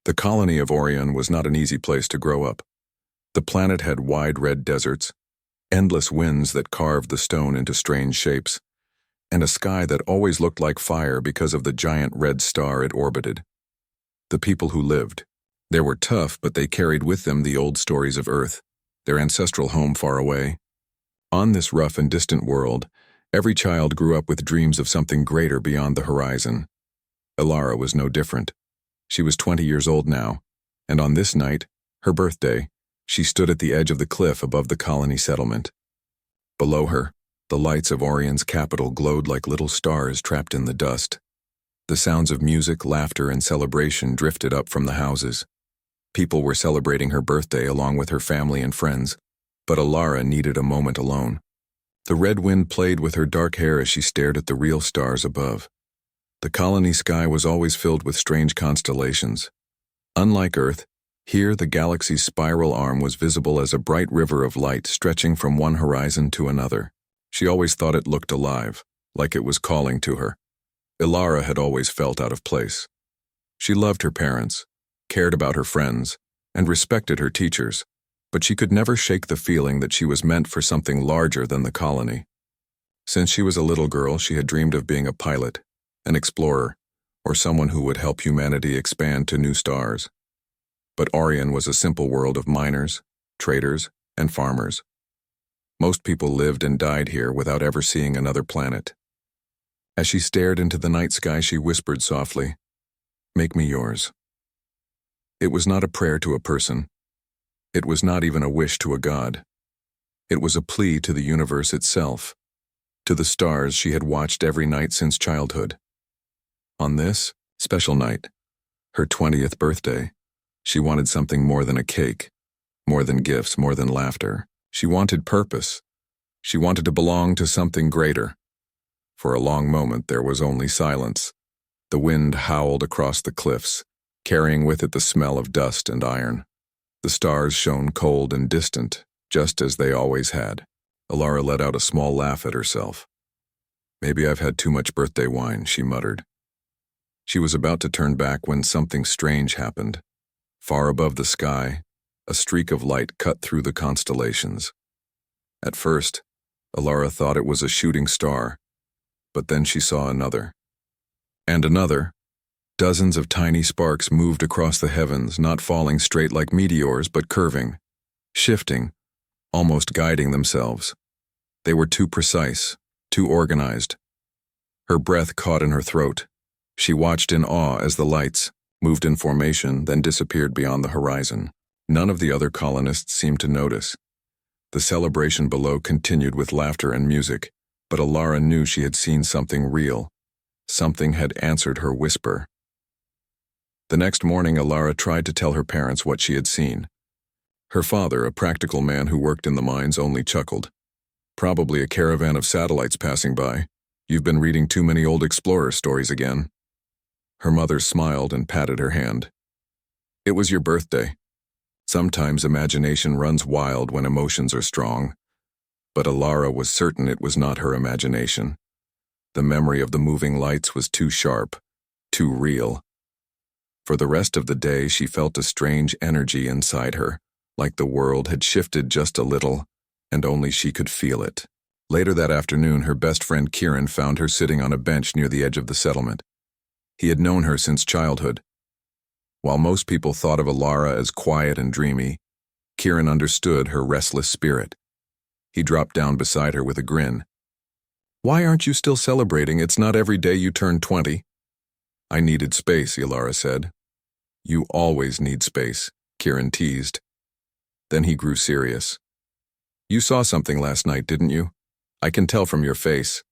The colony of Orion was not an easy place to grow up. The planet had wide red deserts, endless winds that carved the stone into strange shapes, and a sky that always looked like fire because of the giant red star it orbited. The people who lived. They were tough, but they carried with them the old stories of Earth, their ancestral home far away. On this rough and distant world, every child grew up with dreams of something greater beyond the horizon. Ilara was no different. She was 20 years old now, and on this night, her birthday, she stood at the edge of the cliff above the colony settlement. Below her, the lights of Orion's capital glowed like little stars trapped in the dust. The sounds of music, laughter, and celebration drifted up from the houses. People were celebrating her birthday along with her family and friends, but Ilara needed a moment alone. The red wind played with her dark hair as she stared at the real stars above. The colony sky was always filled with strange constellations. Unlike Earth, here the galaxy's spiral arm was visible as a bright river of light stretching from one horizon to another. She always thought it looked alive, like it was calling to her. Ilara had always felt out of place. She loved her parents, cared about her friends, and respected her teachers, but she could never shake the feeling that she was meant for something larger than the colony. Since she was a little girl, she had dreamed of being a pilot, an explorer, or someone who would help humanity expand to new stars. But Orion was a simple world of miners, traders, and farmers. Most people lived and died here without ever seeing another planet. As she stared into the night sky, she whispered softly, "Make me yours." It was not a prayer to a person. It was not even a wish to a god. It was a plea to the universe itself, to the stars she had watched every night since childhood. On this special night, her 20th birthday, she wanted something more than a cake, more than gifts, more than laughter. She wanted purpose. She wanted to belong to something greater. For a long moment there was only silence. The wind howled across the cliffs, carrying with it the smell of dust and iron. The stars shone cold and distant, just as they always had. Ilara let out a small laugh at herself. "Maybe I've had too much birthday wine," she muttered. She was about to turn back when something strange happened. Far above the sky, a streak of light cut through the constellations. At first, Ilara thought it was a shooting star, but then she saw another. And another. Dozens of tiny sparks moved across the heavens, not falling straight like meteors, but curving, shifting, almost guiding themselves. They were too precise, too organized. Her breath caught in her throat. She watched in awe as the lights moved in formation, then disappeared beyond the horizon. None of the other colonists seemed to notice. The celebration below continued with laughter and music, but Ilara knew she had seen something real. Something had answered her whisper. The next morning, Ilara tried to tell her parents what she had seen. Her father, a practical man who worked in the mines, only chuckled. "Probably a caravan of satellites passing by. You've been reading too many old explorer stories again." Her mother smiled and patted her hand. "It was your birthday. Sometimes imagination runs wild when emotions are strong." But Ilara was certain it was not her imagination. The memory of the moving lights was too sharp, too real. For the rest of the day, she felt a strange energy inside her, like the world had shifted just a little, and only she could feel it. Later that afternoon, her best friend Kieran found her sitting on a bench near the edge of the settlement. He had known her since childhood. While most people thought of Ilara as quiet and dreamy, Kieran understood her restless spirit. He dropped down beside her with a grin. "Why aren't you still celebrating? It's not every day you turn 20. "I needed space," Ilara said. "You always need space," Kieran teased. Then he grew serious. "You saw something last night, didn't you? I can tell from your face."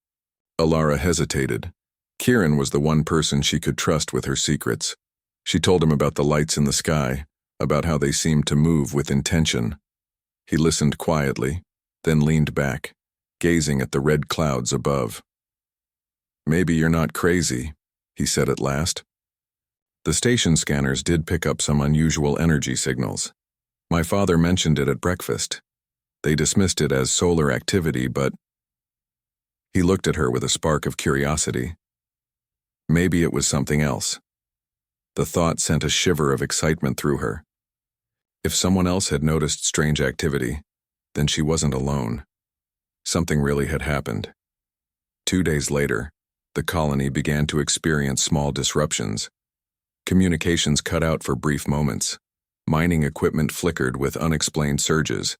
Ilara hesitated. Kieran was the one person she could trust with her secrets. She told him about the lights in the sky, about how they seemed to move with intention. He listened quietly, then leaned back, gazing at the red clouds above. "Maybe you're not crazy," he said at last. "The station scanners did pick up some unusual energy signals. My father mentioned it at breakfast. They dismissed it as solar activity, but..." He looked at her with a spark of curiosity. "Maybe it was something else." The thought sent a shiver of excitement through her. If someone else had noticed strange activity, then she wasn't alone. Something really had happened. 2 days later, the colony began to experience small disruptions. Communications cut out for brief moments. Mining equipment flickered with unexplained surges.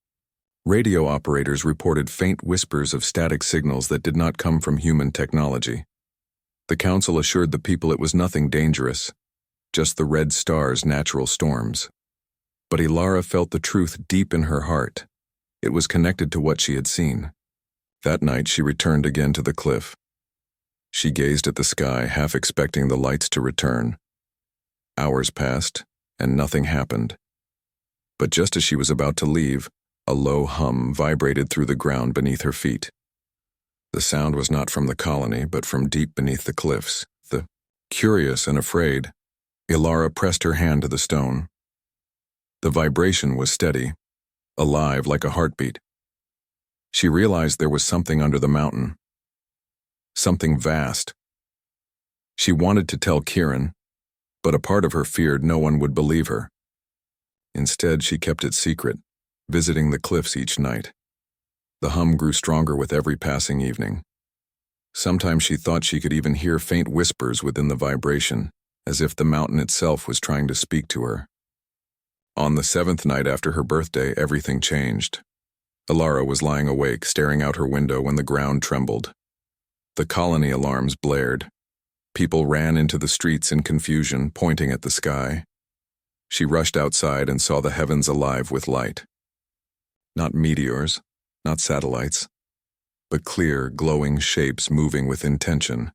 Radio operators reported faint whispers of static signals that did not come from human technology. The council assured the people it was nothing dangerous, just the red star's natural storms. But Ilara felt the truth deep in her heart. It was connected to what she had seen. That night she returned again to the cliff. She gazed at the sky, half expecting the lights to return. Hours passed, and nothing happened. But just as she was about to leave, a low hum vibrated through the ground beneath her feet. The sound was not from the colony, but from deep beneath the cliffs. Curious and afraid, Ilara pressed her hand to the stone. The vibration was steady, alive like a heartbeat. She realized there was something under the mountain. Something vast. She wanted to tell Kieran, but a part of her feared no one would believe her. Instead, she kept it secret, visiting the cliffs each night. The hum grew stronger with every passing evening. Sometimes she thought she could even hear faint whispers within the vibration, as if the mountain itself was trying to speak to her. On the 7th night after her birthday, everything changed. Ilara was lying awake, staring out her window when the ground trembled. The colony alarms blared. People ran into the streets in confusion, pointing at the sky. She rushed outside and saw the heavens alive with light. Not meteors, not satellites, but clear, glowing shapes moving with intention.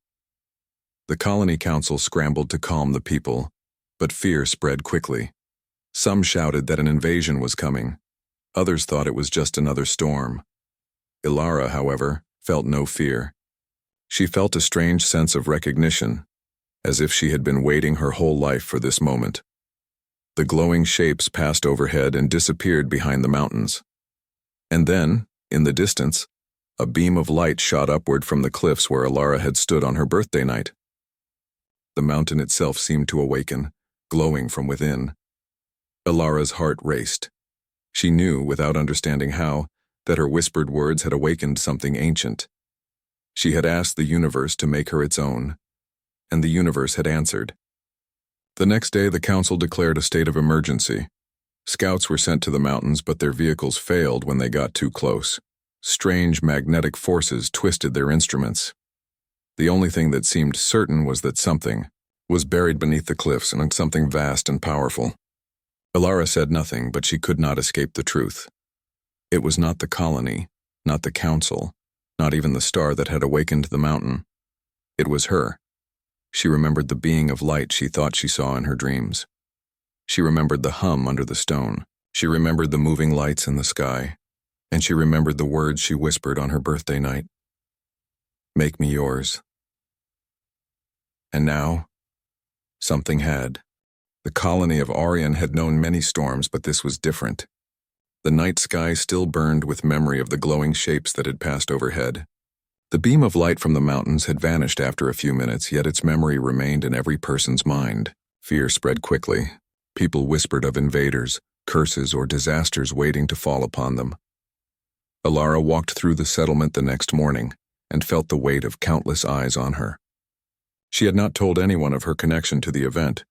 The colony council scrambled to calm the people, but fear spread quickly. Some shouted that an invasion was coming. Others thought it was just another storm. Ilara, however, felt no fear. She felt a strange sense of recognition, as if she had been waiting her whole life for this moment. The glowing shapes passed overhead and disappeared behind the mountains. And then, in the distance, a beam of light shot upward from the cliffs where Ilara had stood on her birthday night. The mountain itself seemed to awaken, glowing from within. Ilara's heart raced. She knew, without understanding how, that her whispered words had awakened something ancient. She had asked the universe to make her its own, and the universe had answered. The next day, the council declared a state of emergency. Scouts were sent to the mountains, but their vehicles failed when they got too close. Strange magnetic forces twisted their instruments. The only thing that seemed certain was that something was buried beneath the cliffs, and something vast and powerful. Ilara said nothing, but she could not escape the truth. It was not the colony, not the council, not even the star that had awakened the mountain. It was her. She remembered the being of light she thought she saw in her dreams. She remembered the hum under the stone. She remembered the moving lights in the sky. And she remembered the words she whispered on her birthday night. Make me yours. And now, something had. The colony of Orion had known many storms, but this was different. The night sky still burned with memory of the glowing shapes that had passed overhead. The beam of light from the mountains had vanished after a few minutes, yet its memory remained in every person's mind. Fear spread quickly. People whispered of invaders, curses, or disasters waiting to fall upon them. Ilara walked through the settlement the next morning and felt the weight of countless eyes on her. She had not told anyone of her connection to the event,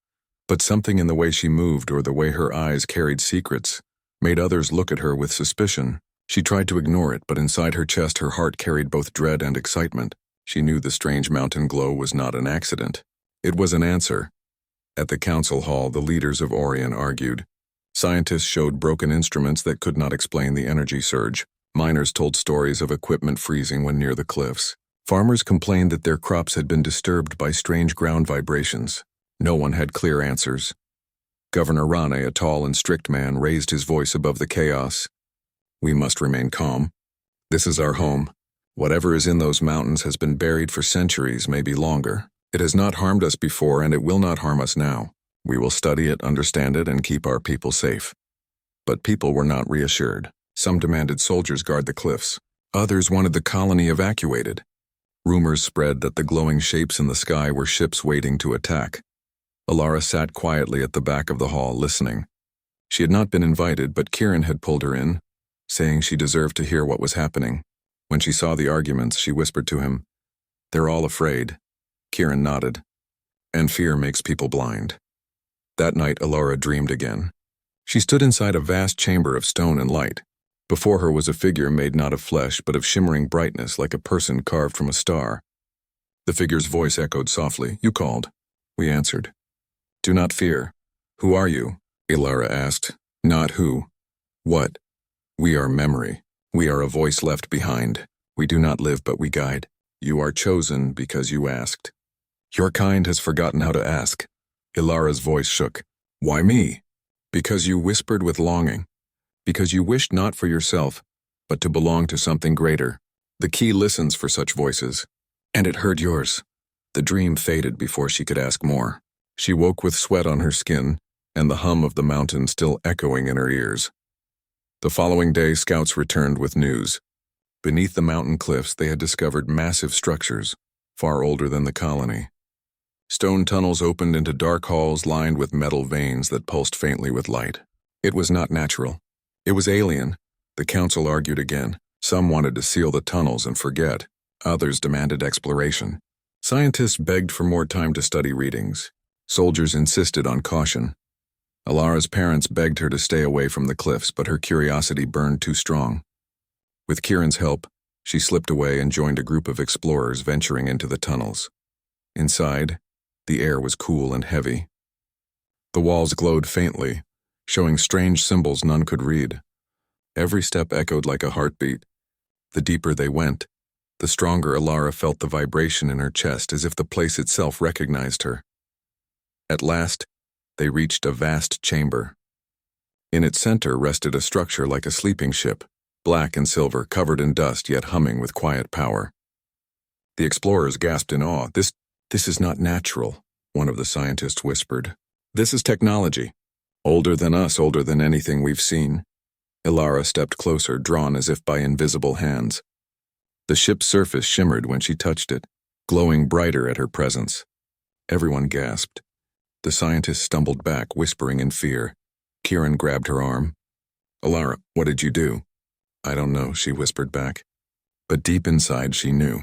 but something in the way she moved or the way her eyes carried secrets made others look at her with suspicion. She tried to ignore it, but inside her chest her heart carried both dread and excitement. She knew the strange mountain glow was not an accident. It was an answer. At the council hall, the leaders of Orion argued. Scientists showed broken instruments that could not explain the energy surge. Miners told stories of equipment freezing when near the cliffs. Farmers complained that their crops had been disturbed by strange ground vibrations. No one had clear answers. Governor Rane, a tall and strict man, raised his voice above the chaos. We must remain calm. This is our home. Whatever is in those mountains has been buried for centuries, maybe longer. It has not harmed us before, and it will not harm us now. We will study it, understand it, and keep our people safe. But people were not reassured. Some demanded soldiers guard the cliffs. Others wanted the colony evacuated. Rumors spread that the glowing shapes in the sky were ships waiting to attack. Alara sat quietly at the back of the hall, listening. She had not been invited, but Kieran had pulled her in, saying she deserved to hear what was happening. When she saw the arguments, she whispered to him, "They're all afraid." Kieran nodded. "And fear makes people blind." That night, Alara dreamed again. She stood inside a vast chamber of stone and light. Before her was a figure made not of flesh, but of shimmering brightness, like a person carved from a star. The figure's voice echoed softly, "You called." We answered. "Do not fear." "Who are you?" Alara asked. "Not who. What?" "We are memory. We are a voice left behind. We do not live, but we guide. You are chosen because you asked." "Your kind has forgotten how to ask." Ilara's voice shook. "Why me?" "Because you whispered with longing. Because you wished not for yourself, but to belong to something greater. The key listens for such voices. And it heard yours." The dream faded before she could ask more. She woke with sweat on her skin, and the hum of the mountain still echoing in her ears. The following day, scouts returned with news. Beneath the mountain cliffs, they had discovered massive structures, far older than the colony. Stone tunnels opened into dark halls lined with metal veins that pulsed faintly with light. It was not natural. It was alien. The council argued again. Some wanted to seal the tunnels and forget. Others demanded exploration. Scientists begged for more time to study readings. Soldiers insisted on caution. Alara's parents begged her to stay away from the cliffs, but her curiosity burned too strong. With Kieran's help, she slipped away and joined a group of explorers venturing into the tunnels. Inside, the air was cool and heavy. The walls glowed faintly, showing strange symbols none could read. Every step echoed like a heartbeat. The deeper they went, the stronger Alara felt the vibration in her chest, as if the place itself recognized her. At last, they reached a vast chamber. In its center rested a structure like a sleeping ship, black and silver, covered in dust yet humming with quiet power. The explorers gasped in awe. This is not natural," one of the scientists whispered. "This is technology. Older than us, older than anything we've seen." Alara stepped closer, drawn as if by invisible hands. The ship's surface shimmered when she touched it, glowing brighter at her presence. Everyone gasped. The scientist stumbled back, whispering in fear. Kieran grabbed her arm. "Alara, what did you do?" "I don't know," she whispered back. But deep inside she knew.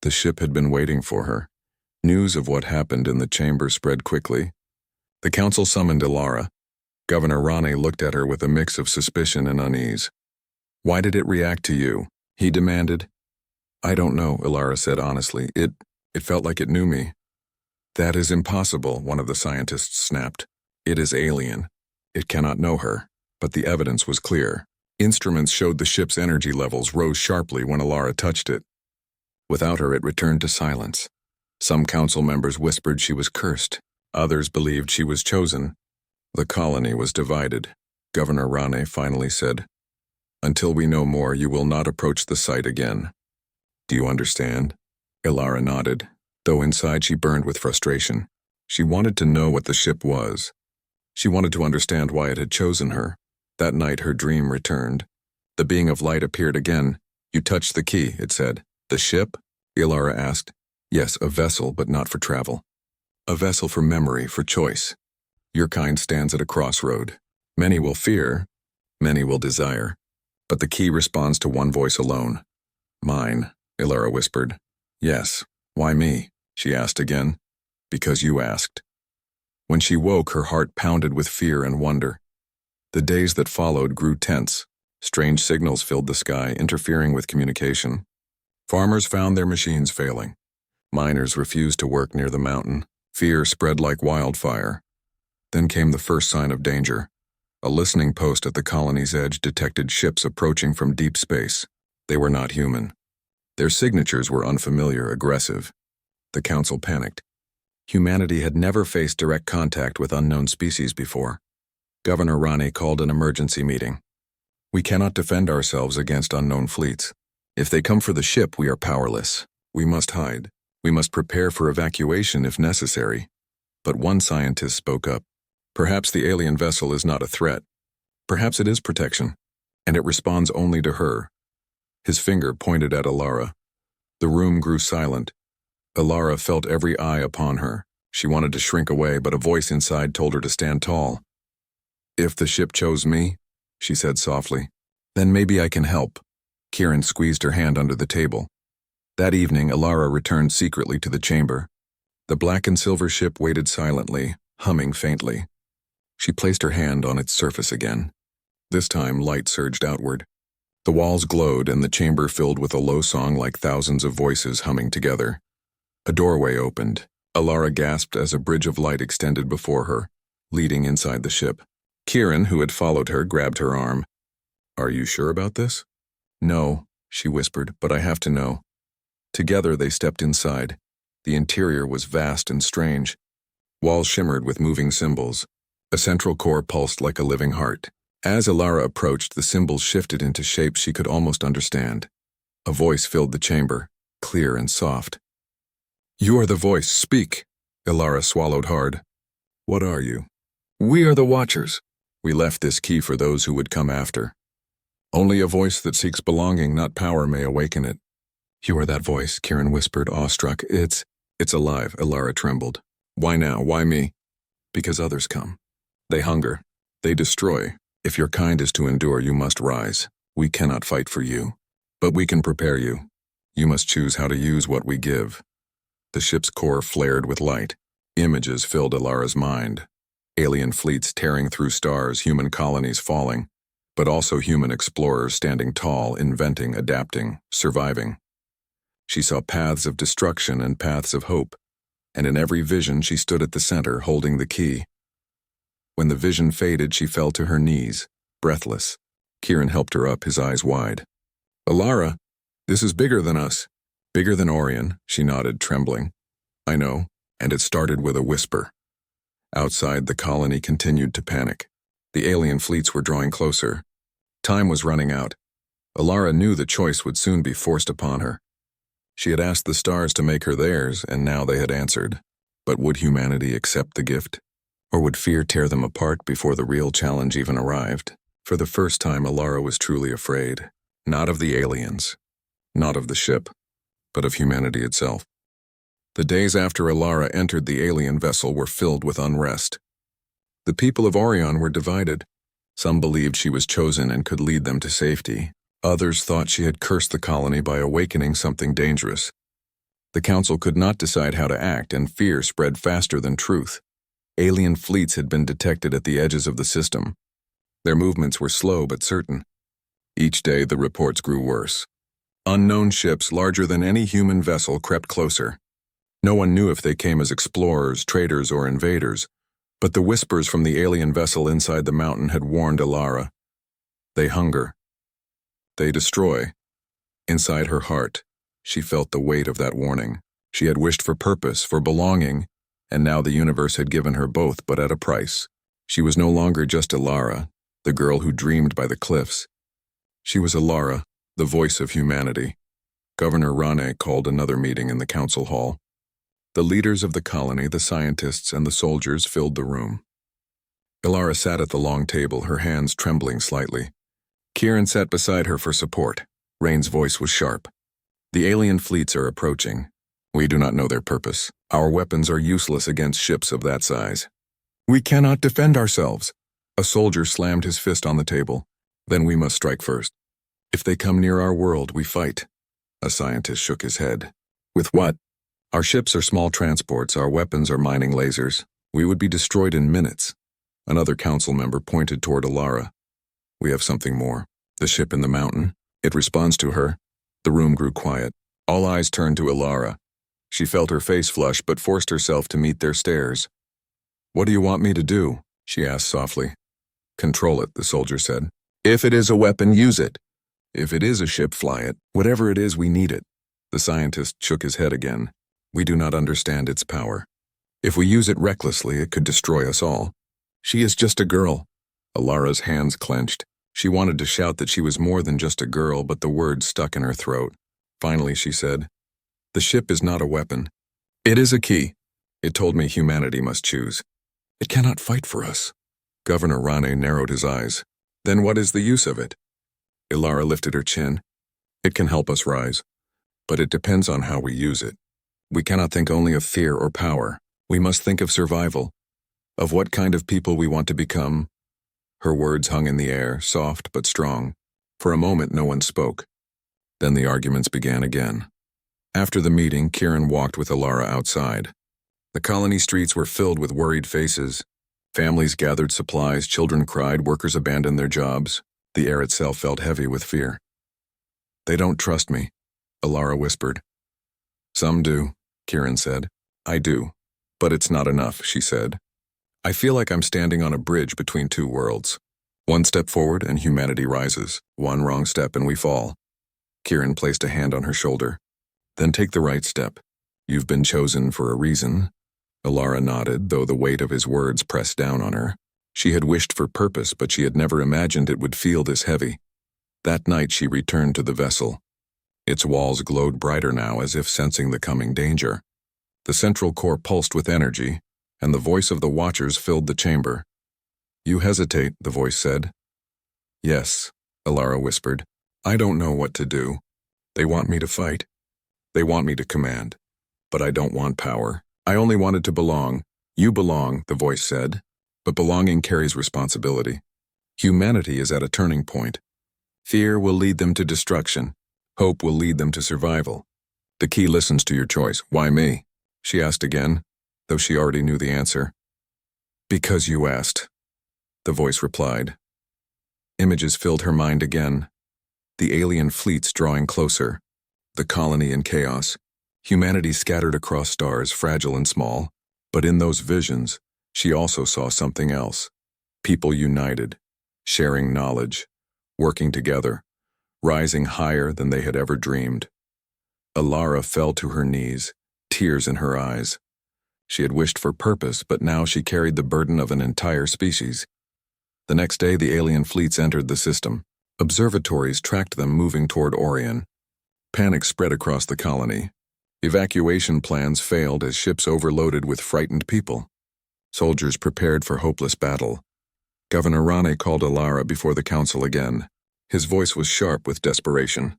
The ship had been waiting for her. News of what happened in the chamber spread quickly. The council summoned Alara. Governor Rane looked at her with a mix of suspicion and unease. "Why did it react to you?" he demanded. "I don't know," Alara said honestly. It felt like it knew me." "That is impossible," one of the scientists snapped. "It is alien. It cannot know her." But the evidence was clear. Instruments showed the ship's energy levels rose sharply when Alara touched it. Without her, it returned to silence. Some council members whispered she was cursed. Others believed she was chosen. The colony was divided. Governor Rane finally said, "Until we know more, you will not approach the site again. Do you understand?" Alara nodded, though inside she burned with frustration. She wanted to know what the ship was. She wanted to understand why it had chosen her. That night her dream returned. The being of light appeared again. "You touched the key," it said. "The ship?" Alara asked. "Yes, a vessel, but not for travel. A vessel for memory, for choice. Your kind stands at a crossroad. Many will fear, many will desire. But the key responds to one voice alone. Mine," Alara whispered. "Yes, why me?" she asked again. "Because you asked." When she woke, her heart pounded with fear and wonder. The days that followed grew tense. Strange signals filled the sky, interfering with communication. Farmers found their machines failing. Miners refused to work near the mountain. Fear spread like wildfire. Then came the first sign of danger. A listening post at the colony's edge detected ships approaching from deep space. They were not human. Their signatures were unfamiliar, aggressive. The council panicked. Humanity had never faced direct contact with unknown species before. Governor Rane called an emergency meeting. "We cannot defend ourselves against unknown fleets. If they come for the ship, we are powerless. We must hide. We must prepare for evacuation if necessary." But one scientist spoke up. "Perhaps the alien vessel is not a threat. Perhaps it is protection, and it responds only to her." His finger pointed at Alara. The room grew silent. Alara felt every eye upon her. She wanted to shrink away, but a voice inside told her to stand tall. "If the ship chose me," she said softly, "then maybe I can help." Kieran squeezed her hand under the table. That evening, Alara returned secretly to the chamber. The black and silver ship waited silently, humming faintly. She placed her hand on its surface again. This time, light surged outward. The walls glowed and the chamber filled with a low song like thousands of voices humming together. A doorway opened. Alara gasped as a bridge of light extended before her, leading inside the ship. Kieran, who had followed her, grabbed her arm. "Are you sure about this?" "No," she whispered, "but I have to know." Together they stepped inside. The interior was vast and strange. Walls shimmered with moving symbols. A central core pulsed like a living heart. As Alara approached, the symbols shifted into shapes she could almost understand. A voice filled the chamber, clear and soft. "You are the voice. Speak." Alara swallowed hard. "What are you?" "We are the Watchers. We left this key for those who would come after. Only a voice that seeks belonging, not power, may awaken it." "You are that voice," Kieran whispered, awestruck. It's alive." Alara trembled. "Why now? Why me?" "Because others come. They hunger. They destroy. If your kind is to endure, you must rise. We cannot fight for you. But we can prepare you. You must choose how to use what we give." The ship's core flared with light. Images filled Alara's mind. Alien fleets tearing through stars, human colonies falling, but also human explorers standing tall, inventing, adapting, surviving. She saw paths of destruction and paths of hope, and in every vision she stood at the center, holding the key. When the vision faded, she fell to her knees, breathless. Kieran helped her up, his eyes wide. "Alara, this is bigger than us." "Bigger than Orion," she nodded, trembling. "I know," and it started with a whisper. Outside, the colony continued to panic. The alien fleets were drawing closer. Time was running out. Alara knew the choice would soon be forced upon her. She had asked the stars to make her theirs, and now they had answered. But would humanity accept the gift? Or would fear tear them apart before the real challenge even arrived? For the first time, Alara was truly afraid. Not of the aliens. Not of the ship. But of humanity itself. The days after Alara entered the alien vessel were filled with unrest. The people of Orion were divided. Some believed she was chosen and could lead them to safety. Others thought she had cursed the colony by awakening something dangerous. The council could not decide how to act, and fear spread faster than truth. Alien fleets had been detected at the edges of the system. Their movements were slow but certain. Each day the reports grew worse. Unknown ships larger than any human vessel crept closer. No one knew if they came as explorers, traders, or invaders, but the whispers from the alien vessel inside the mountain had warned Alara. They hunger. They destroy. Inside her heart, she felt the weight of that warning. She had wished for purpose, for belonging, and now the universe had given her both, but at a price. She was no longer just Alara, the girl who dreamed by the cliffs. She was Alara, the voice of humanity. Governor Rane called another meeting in the council hall. The leaders of the colony, the scientists, and the soldiers filled the room. Alara sat at the long table, her hands trembling slightly. Kieran sat beside her for support. Rain's voice was sharp. "The alien fleets are approaching. We do not know their purpose. Our weapons are useless against ships of that size. We cannot defend ourselves." A soldier slammed his fist on the table. "Then we must strike first. If they come near our world, we fight." A scientist shook his head. "With what?" "Our ships are small transports, our weapons are mining lasers. We would be destroyed in minutes." Another council member pointed toward Alara. "We have something more. The ship in the mountain. It responds to her." The room grew quiet. All eyes turned to Alara. She felt her face flush but forced herself to meet their stares. "What do you want me to do?" she asked softly. "Control it," the soldier said. "If it is a weapon, use it. If it is a ship, fly it. Whatever it is, we need it." The scientist shook his head again. "We do not understand its power. If we use it recklessly, it could destroy us all. She is just a girl." Alara's hands clenched. She wanted to shout that she was more than just a girl, but the words stuck in her throat. Finally, she said, "The ship is not a weapon. It is a key. It told me humanity must choose. It cannot fight for us." Governor Rane narrowed his eyes. "Then what is the use of it?" Alara lifted her chin. "It can help us rise, but it depends on how we use it. We cannot think only of fear or power. We must think of survival, of what kind of people we want to become. Her words hung in the air, soft but strong. For a moment no one spoke. Then the arguments began again. After the meeting, Kieran walked with Alara outside. The colony streets were filled with worried faces. Families gathered supplies, children cried, workers abandoned their jobs. The air itself felt heavy with fear. "They don't trust me," Alara whispered. "Some do," Kieran said. "I do. But it's not enough," she said. "I feel like I'm standing on a bridge between two worlds. One step forward and humanity rises. One wrong step and we fall." Kieran placed a hand on her shoulder. "Then take the right step. You've been chosen for a reason." Alara nodded, though the weight of his words pressed down on her. She had wished for purpose, but she had never imagined it would feel this heavy. That night she returned to the vessel. Its walls glowed brighter now, as if sensing the coming danger. The central core pulsed with energy, and the voice of the watchers filled the chamber. "You hesitate," the voice said. "Yes," Alara whispered. "I don't know what to do. They want me to fight. They want me to command. But I don't want power. I only wanted to belong." "You belong," the voice said. "But belonging carries responsibility. Humanity is at a turning point. Fear will lead them to destruction. Hope will lead them to survival. The key listens to your choice." "Why me?" she asked again, though she already knew the answer. "Because you asked," the voice replied. Images filled her mind again. The alien fleets drawing closer. The colony in chaos. Humanity scattered across stars, fragile and small. But in those visions, she also saw something else. People united, sharing knowledge, working together, rising higher than they had ever dreamed. Alara fell to her knees, tears in her eyes. She had wished for purpose, but now she carried the burden of an entire species. The next day, the alien fleets entered the system. Observatories tracked them moving toward Orion. Panic spread across the colony. Evacuation plans failed as ships overloaded with frightened people. Soldiers prepared for hopeless battle. Governor Rane called Alara before the council again. His voice was sharp with desperation.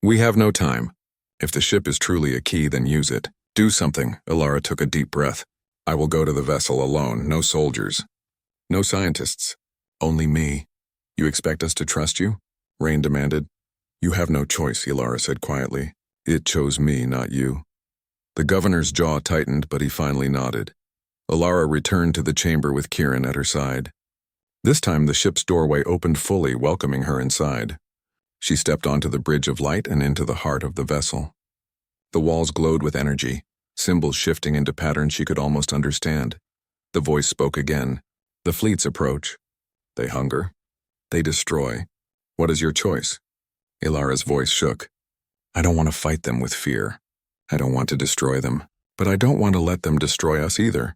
"We have no time. If the ship is truly a key, then use it. Do something." Alara took a deep breath. "I will go to the vessel alone. No soldiers. No scientists. Only me." "You expect us to trust you?" Rain demanded. "You have no choice," Alara said quietly. "It chose me, not you." The governor's jaw tightened, but he finally nodded. Alara returned to the chamber with Kieran at her side. This time the ship's doorway opened fully, welcoming her inside. She stepped onto the bridge of light and into the heart of the vessel. The walls glowed with energy, symbols shifting into patterns she could almost understand. The voice spoke again. "The fleets approach. They hunger. They destroy. What is your choice?" Alara's voice shook. "I don't want to fight them with fear. I don't want to destroy them. But I don't want to let them destroy us either."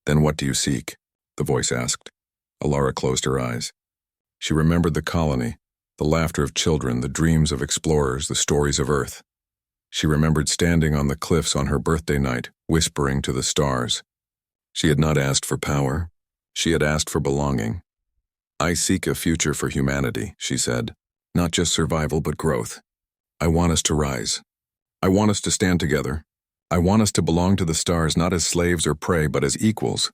"Then what do you seek?" the voice asked. Alara closed her eyes. She remembered the colony, the laughter of children, the dreams of explorers, the stories of Earth. She remembered standing on the cliffs on her birthday night, whispering to the stars. She had not asked for power. She had asked for belonging. "I seek a future for humanity," she said. "Not just survival, but growth. I want us to rise. I want us to stand together. I want us to belong to the stars, not as slaves or prey, but as equals."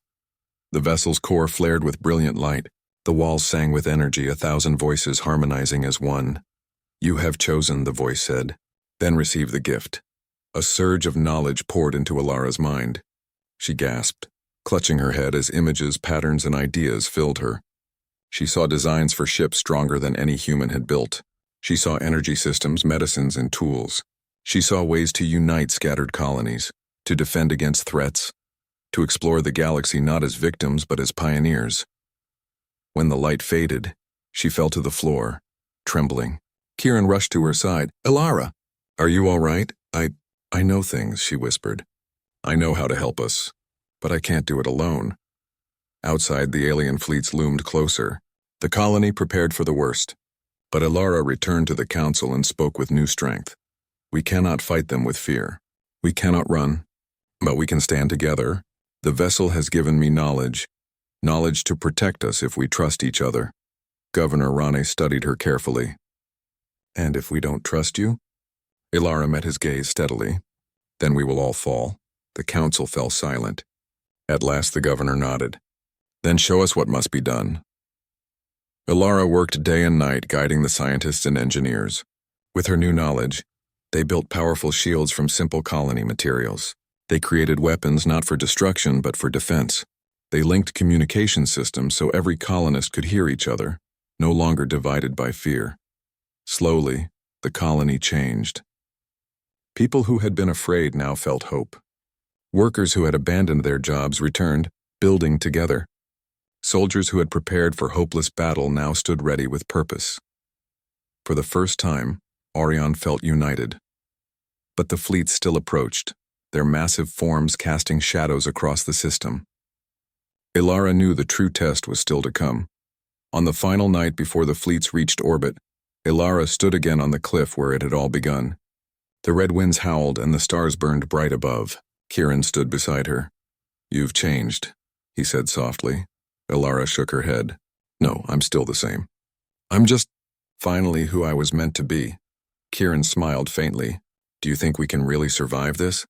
The vessel's core flared with brilliant light. The walls sang with energy, 1,000 voices harmonizing as one. "You have chosen," the voice said. "Then receive the gift." A surge of knowledge poured into Alara's mind. She gasped, clutching her head as images, patterns, and ideas filled her. She saw designs for ships stronger than any human had built. She saw energy systems, medicines, and tools. She saw ways to unite scattered colonies, to defend against threats, to explore the galaxy not as victims but as pioneers. When the light faded, she fell to the floor, trembling. Kieran rushed to her side. "Alara, are you all right? I know things," she whispered. "I know how to help us, but I can't do it alone." Outside, the alien fleets loomed closer. The colony prepared for the worst. But Alara returned to the council and spoke with new strength. "We cannot fight them with fear. We cannot run, but we can stand together. The vessel has given me knowledge to protect us if we trust each other." Governor Rane studied her carefully. "And if we don't trust you?" Alara met his gaze steadily. "Then we will all fall." The council fell silent. At last the governor nodded. Then show us what must be done. Ilara worked day and night guiding the scientists and engineers. With her new knowledge, they built powerful shields from simple colony materials. They created weapons not for destruction but for defense. They linked communication systems so every colonist could hear each other, no longer divided by fear. Slowly, the colony changed. People who had been afraid now felt hope. Workers who had abandoned their jobs returned, building together. Soldiers who had prepared for hopeless battle now stood ready with purpose. For the first time, Orion felt united. But the fleets still approached, their massive forms casting shadows across the system. Ilara knew the true test was still to come. On the final night before the fleets reached orbit, Ilara stood again on the cliff where it had all begun. The red winds howled and the stars burned bright above. Kieran stood beside her. "You've changed," he said softly. Ilara shook her head. "No, I'm still the same. I'm just finally who I was meant to be." Kieran smiled faintly. "Do you think we can really survive this?"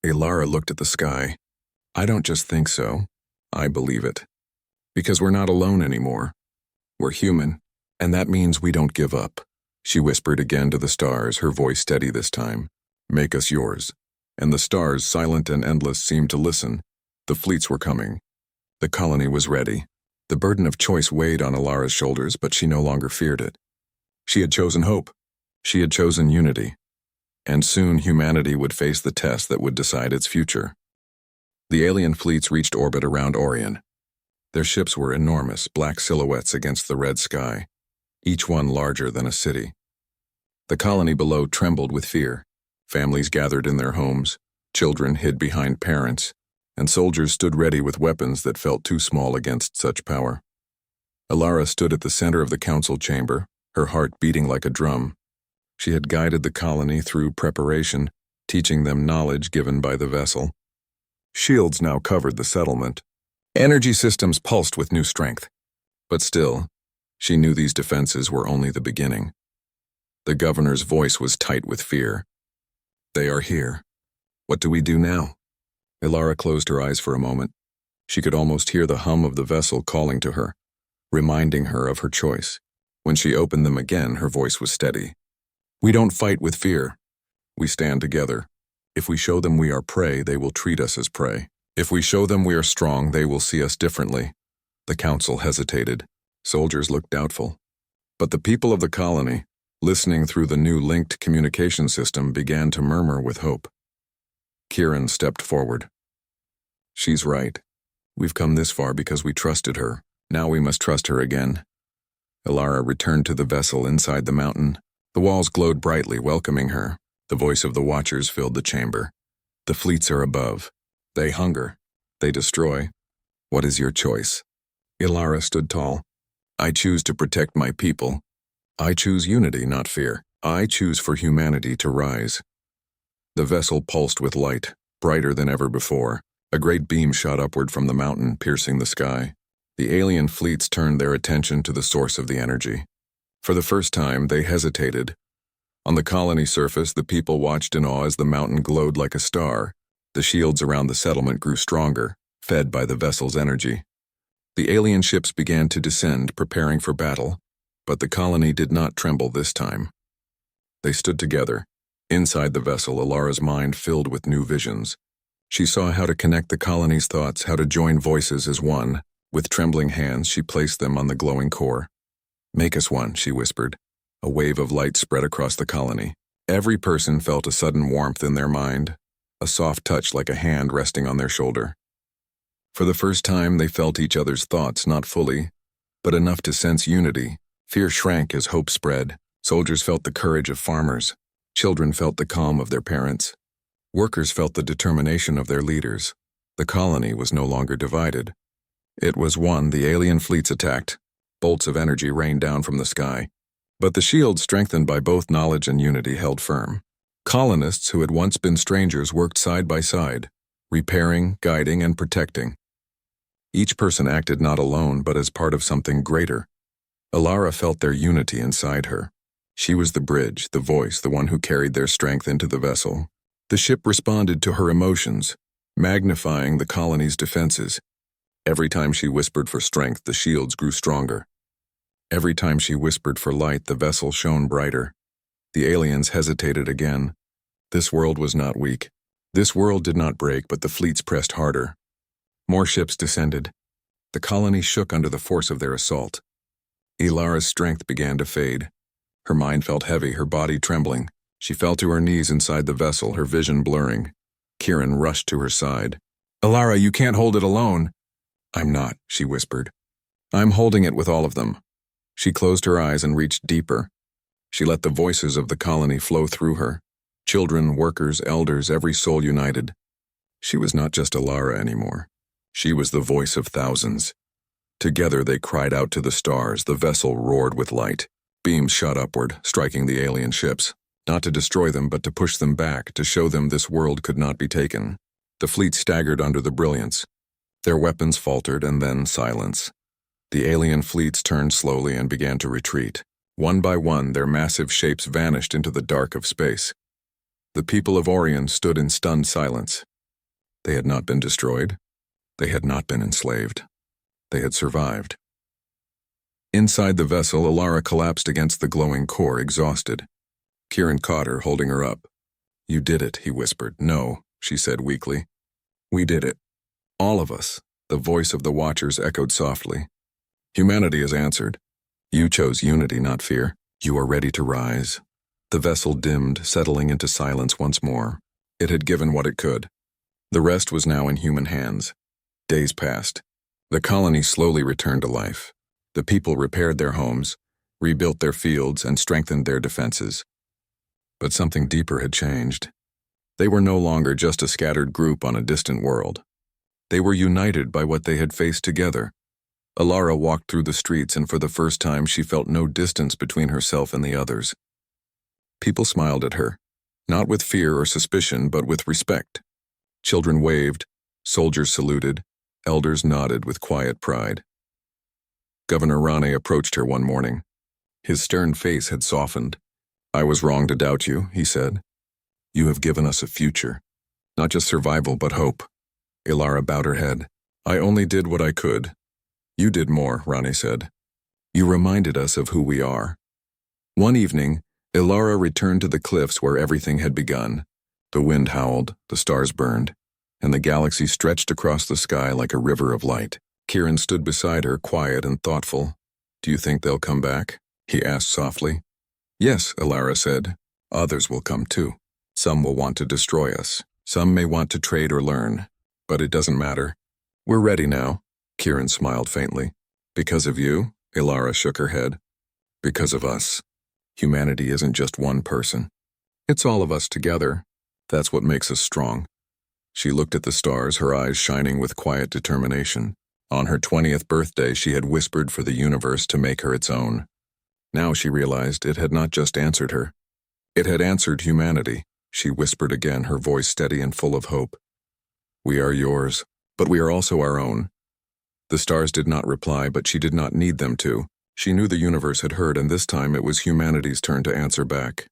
Ilara looked at the sky. "I don't just think so. I believe it. Because we're not alone anymore. We're human, and that means we don't give up." She whispered again to the stars, her voice steady this time. "Make us yours." And the stars, silent and endless, seemed to listen. The fleets were coming. The colony was ready. The burden of choice weighed on Ilara's shoulders, but she no longer feared it. She had chosen hope. She had chosen unity. And soon humanity would face the test that would decide its future. The alien fleets reached orbit around Orion. Their ships were enormous, black silhouettes against the red sky, each one larger than a city. The colony below trembled with fear. Families gathered in their homes, children hid behind parents, and soldiers stood ready with weapons that felt too small against such power. Ilara stood at the center of the council chamber, her heart beating like a drum. She had guided the colony through preparation, teaching them knowledge given by the vessel. Shields now covered the settlement. Energy systems pulsed with new strength. But still, she knew these defenses were only the beginning. The governor's voice was tight with fear. "They are here. What do we do now?" Ilara closed her eyes for a moment. She could almost hear the hum of the vessel calling to her, reminding her of her choice. When she opened them again, her voice was steady. "We don't fight with fear. We stand together. If we show them we are prey, they will treat us as prey. If we show them we are strong, they will see us differently." The council hesitated. Soldiers looked doubtful. But the people of the colony, listening through the new linked communication system, began to murmur with hope. Kieran stepped forward. "She's right. We've come this far because we trusted her. Now we must trust her again." Ilara returned to the vessel inside the mountain. The walls glowed brightly, welcoming her. The voice of the watchers filled the chamber. "The fleets are above. They hunger. They destroy. What is your choice?" Ilara stood tall. "I choose to protect my people. I choose unity, not fear. I choose for humanity to rise." The vessel pulsed with light, brighter than ever before. A great beam shot upward from the mountain, piercing the sky. The alien fleets turned their attention to the source of the energy. For the first time, they hesitated. On the colony surface, the people watched in awe as the mountain glowed like a star. The shields around the settlement grew stronger, fed by the vessel's energy. The alien ships began to descend, preparing for battle, but the colony did not tremble this time. They stood together. Inside the vessel, Ilara's mind filled with new visions. She saw how to connect the colony's thoughts, how to join voices as one. With trembling hands, she placed them on the glowing core. "Make us one," she whispered. A wave of light spread across the colony. Every person felt a sudden warmth in their mind, a soft touch like a hand resting on their shoulder. For the first time, they felt each other's thoughts, not fully, but enough to sense unity. Fear shrank as hope spread. Soldiers felt the courage of farmers. Children felt the calm of their parents. Workers felt the determination of their leaders. The colony was no longer divided. It was one. The alien fleets attacked. Bolts of energy rained down from the sky. But the shields, strengthened by both knowledge and unity, held firm. Colonists who had once been strangers worked side by side, repairing, guiding, and protecting. Each person acted not alone, but as part of something greater. Ilara felt their unity inside her. She was the bridge, the voice, the one who carried their strength into the vessel. The ship responded to her emotions, magnifying the colony's defenses. Every time she whispered for strength, the shields grew stronger. Every time she whispered for light, the vessel shone brighter. The aliens hesitated again. This world was not weak. This world did not break, but the fleets pressed harder. More ships descended. The colony shook under the force of their assault. Ilara's strength began to fade. Her mind felt heavy, her body trembling. She fell to her knees inside the vessel, her vision blurring. Kieran rushed to her side. "Ilara, you can't hold it alone." "I'm not," she whispered. "I'm holding it with all of them." She closed her eyes and reached deeper. She let the voices of the colony flow through her. Children, workers, elders, every soul united. She was not just Ilara anymore. She was the voice of thousands. Together they cried out to the stars. The vessel roared with light. Beams shot upward, striking the alien ships. Not to destroy them, but to push them back, to show them this world could not be taken. The fleet staggered under the brilliance. Their weapons faltered, and then silence. The alien fleets turned slowly and began to retreat. One by one, their massive shapes vanished into the dark of space. The people of Orion stood in stunned silence. They had not been destroyed. They had not been enslaved. They had survived. Inside the vessel, Ilara collapsed against the glowing core, exhausted. Kieran caught her, holding her up. "You did it," he whispered. "No," she said weakly. "We did it. All of us." The voice of the Watchers echoed softly. "Humanity has answered. You chose unity, not fear. You are ready to rise." The vessel dimmed, settling into silence once more. It had given what it could. The rest was now in human hands. Days passed. The colony slowly returned to life. The people repaired their homes, rebuilt their fields, and strengthened their defenses. But something deeper had changed. They were no longer just a scattered group on a distant world. They were united by what they had faced together. Ilara walked through the streets, and for the first time she felt no distance between herself and the others. People smiled at her, not with fear or suspicion, but with respect. Children waved, soldiers saluted, elders nodded with quiet pride. Governor Rane approached her one morning. His stern face had softened. "I was wrong to doubt you," he said. "You have given us a future. Not just survival, but hope." Ilara bowed her head. "I only did what I could." "You did more," Rane said. "You reminded us of who we are." One evening, Ilara returned to the cliffs where everything had begun. The wind howled, the stars burned, and the galaxy stretched across the sky like a river of light. Kieran stood beside her, quiet and thoughtful. "Do you think they'll come back?" he asked softly. "Yes," Ilara said. "Others will come too. Some will want to destroy us. Some may want to trade or learn. But it doesn't matter. We're ready now." Kieran smiled faintly. "Because of you?" Ilara shook her head. "Because of us. Humanity isn't just one person. It's all of us together. That's what makes us strong." She looked at the stars, her eyes shining with quiet determination. On her 20th birthday, she had whispered for the universe to make her its own. Now she realized it had not just answered her. It had answered humanity. She whispered again, her voice steady and full of hope. "We are yours, but we are also our own." The stars did not reply, but she did not need them to. She knew the universe had heard, and this time it was humanity's turn to answer back.